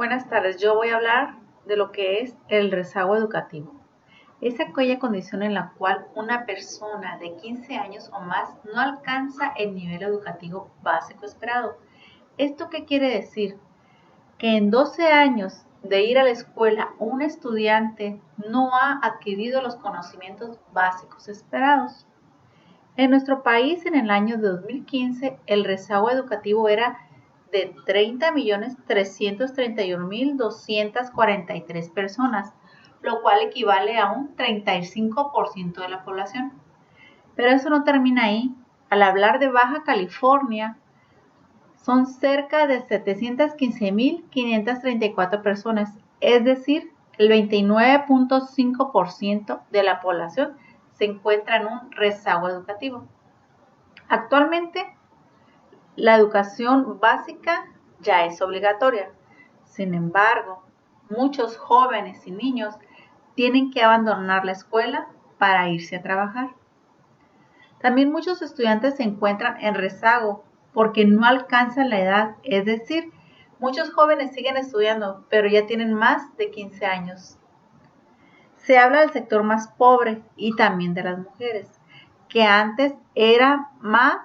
Buenas tardes, yo voy a hablar de lo que es el rezago educativo. Es aquella condición en la cual una persona de 15 años o más no alcanza el nivel educativo básico esperado. ¿Esto qué quiere decir? Que en 12 años de ir a la escuela, un estudiante no ha adquirido los conocimientos básicos esperados. En nuestro país, en el año 2015, el rezago educativo era de 30.331.243 personas, lo cual equivale a un 35% de la población. Pero eso no termina ahí. Al hablar de Baja California, son cerca de 715.534 personas, es decir, el 29.5% de la población se encuentra en un rezago educativo. Actualmente, la educación básica ya es obligatoria. Sin embargo, muchos jóvenes y niños tienen que abandonar la escuela para irse a trabajar. También muchos estudiantes se encuentran en rezago porque no alcanzan la edad, es decir, muchos jóvenes siguen estudiando, pero ya tienen más de 15 años. Se habla del sector más pobre y también de las mujeres, que antes era más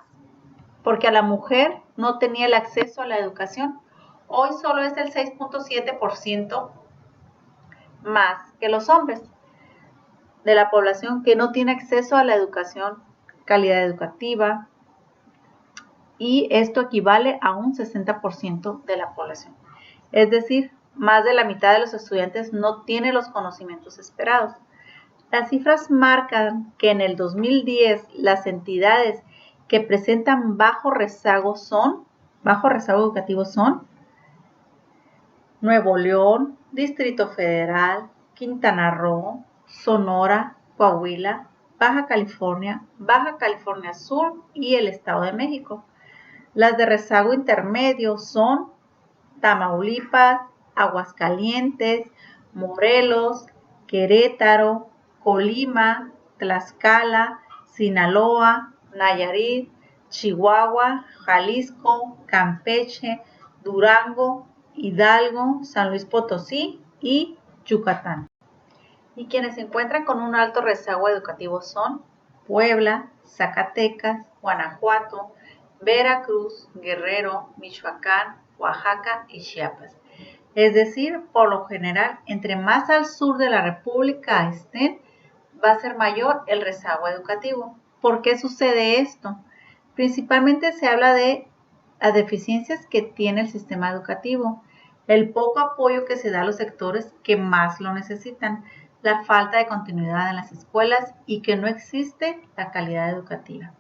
porque a la mujer no tenía el acceso a la educación. Hoy solo es el 6.7% más que los hombres de la población que no tiene acceso a la educación, calidad educativa, y esto equivale a un 60% de la población. Es decir, más de la mitad de los estudiantes no tiene los conocimientos esperados. Las cifras marcan que en el 2010 las entidades que presentan bajo rezago educativo son Nuevo León, Distrito Federal, Quintana Roo, Sonora, Coahuila, Baja California Sur y el Estado de México. Las de rezago intermedio son Tamaulipas, Aguascalientes, Morelos, Querétaro, Colima, Tlaxcala, Sinaloa, Nayarit, Chihuahua, Jalisco, Campeche, Durango, Hidalgo, San Luis Potosí y Yucatán. Y quienes se encuentran con un alto rezago educativo son Puebla, Zacatecas, Guanajuato, Veracruz, Guerrero, Michoacán, Oaxaca y Chiapas. Es decir, por lo general, entre más al sur de la República estén, va a ser mayor el rezago educativo. ¿Por qué sucede esto? Principalmente se habla de las deficiencias que tiene el sistema educativo, el poco apoyo que se da a los sectores que más lo necesitan, la falta de continuidad en las escuelas y que no existe la calidad educativa.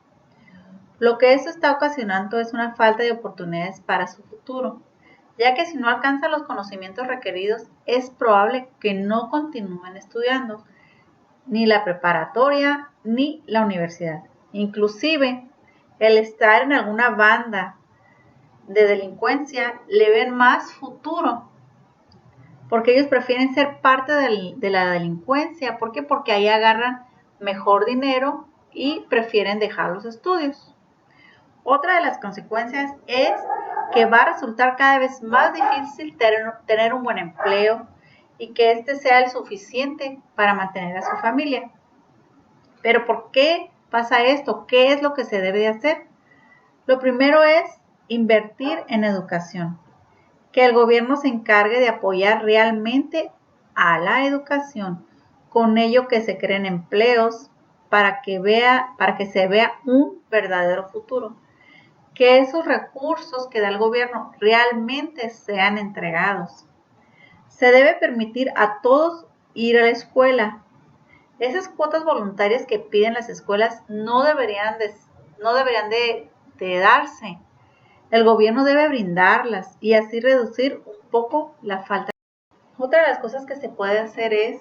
Lo que esto está ocasionando es una falta de oportunidades para su futuro, ya que si no alcanzan los conocimientos requeridos, es probable que no continúen estudiando, ni la preparatoria ni la universidad. Inclusive, el estar en alguna banda de delincuencia le ven más futuro, porque ellos prefieren ser parte de la delincuencia. ¿Por qué? Porque ahí agarran mejor dinero y prefieren dejar los estudios. Otra de las consecuencias es que va a resultar cada vez más difícil tener un buen empleo y que este sea el suficiente para mantener a su familia. Pero ¿por qué pasa esto? ¿Qué es lo que se debe de hacer? Lo primero es invertir en educación, que el gobierno se encargue de apoyar realmente a la educación, con ello que se creen empleos para que se vea un verdadero futuro, que esos recursos que da el gobierno realmente sean entregados. Se debe permitir a todos ir a la escuela. Esas cuotas voluntarias que piden las escuelas no deberían de darse. El gobierno debe brindarlas y así reducir un poco la falta. Otra de las cosas que se puede hacer es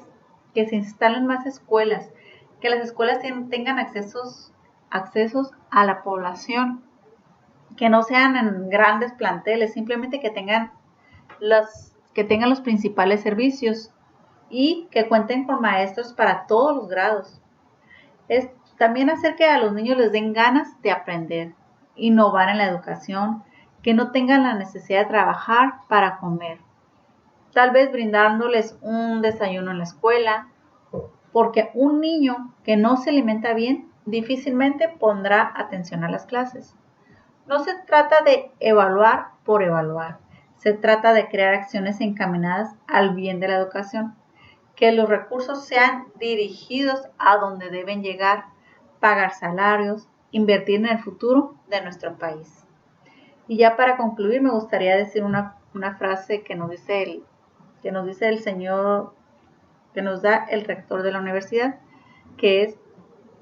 que se instalen más escuelas, que las escuelas tengan accesos a la población, que no sean en grandes planteles, simplemente que tengan los principales servicios y que cuenten con maestros para todos los grados. Es también hacer que a los niños les den ganas de aprender, innovar en la educación, que no tengan la necesidad de trabajar para comer. tal vez brindándoles un desayuno en la escuela, porque un niño que no se alimenta bien difícilmente pondrá atención a las clases. No se trata de evaluar por evaluar, se trata de crear acciones encaminadas al bien de la educación, que los recursos sean dirigidos a donde deben llegar, pagar salarios, invertir en el futuro de nuestro país. Y ya para concluir me gustaría decir una frase que nos dice el señor, que nos da el rector de la universidad, que es: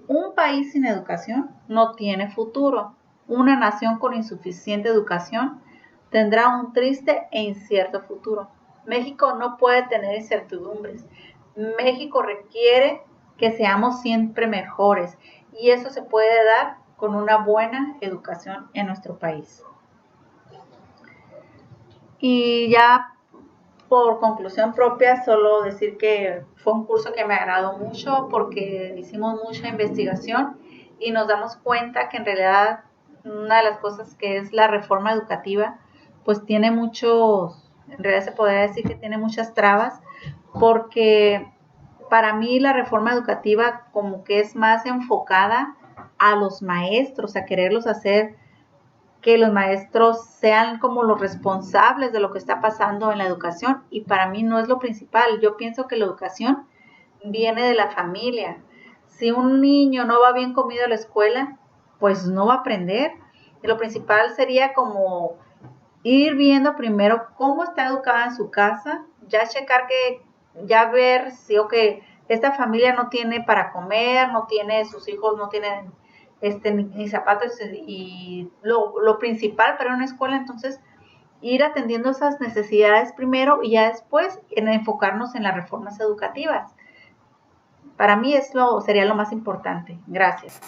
un país sin educación no tiene futuro. Una nación con insuficiente educación tendrá un triste e incierto futuro. México no puede tener incertidumbres. México requiere que seamos siempre mejores y eso se puede dar con una buena educación en nuestro país. Y ya por conclusión propia, solo decir que fue un curso que me agradó mucho porque hicimos mucha investigación y nos damos cuenta que en realidad una de las cosas que es la reforma educativa, pues tiene en realidad se podría decir que tiene muchas trabas, porque para mí la reforma educativa como que es más enfocada a los maestros, a quererlos hacer que los maestros sean como los responsables de lo que está pasando en la educación, y para mí no es lo principal. Yo pienso que la educación viene de la familia. Si un niño no va bien comido a la escuela, pues no va a aprender. Y lo principal sería como ir viendo primero cómo está educada en su casa, ya ver si esta familia no tiene para comer, sus hijos no tienen ni zapatos, y lo principal para una escuela, entonces ir atendiendo esas necesidades primero y ya después enfocarnos en las reformas educativas. Para mí sería lo más importante. Gracias.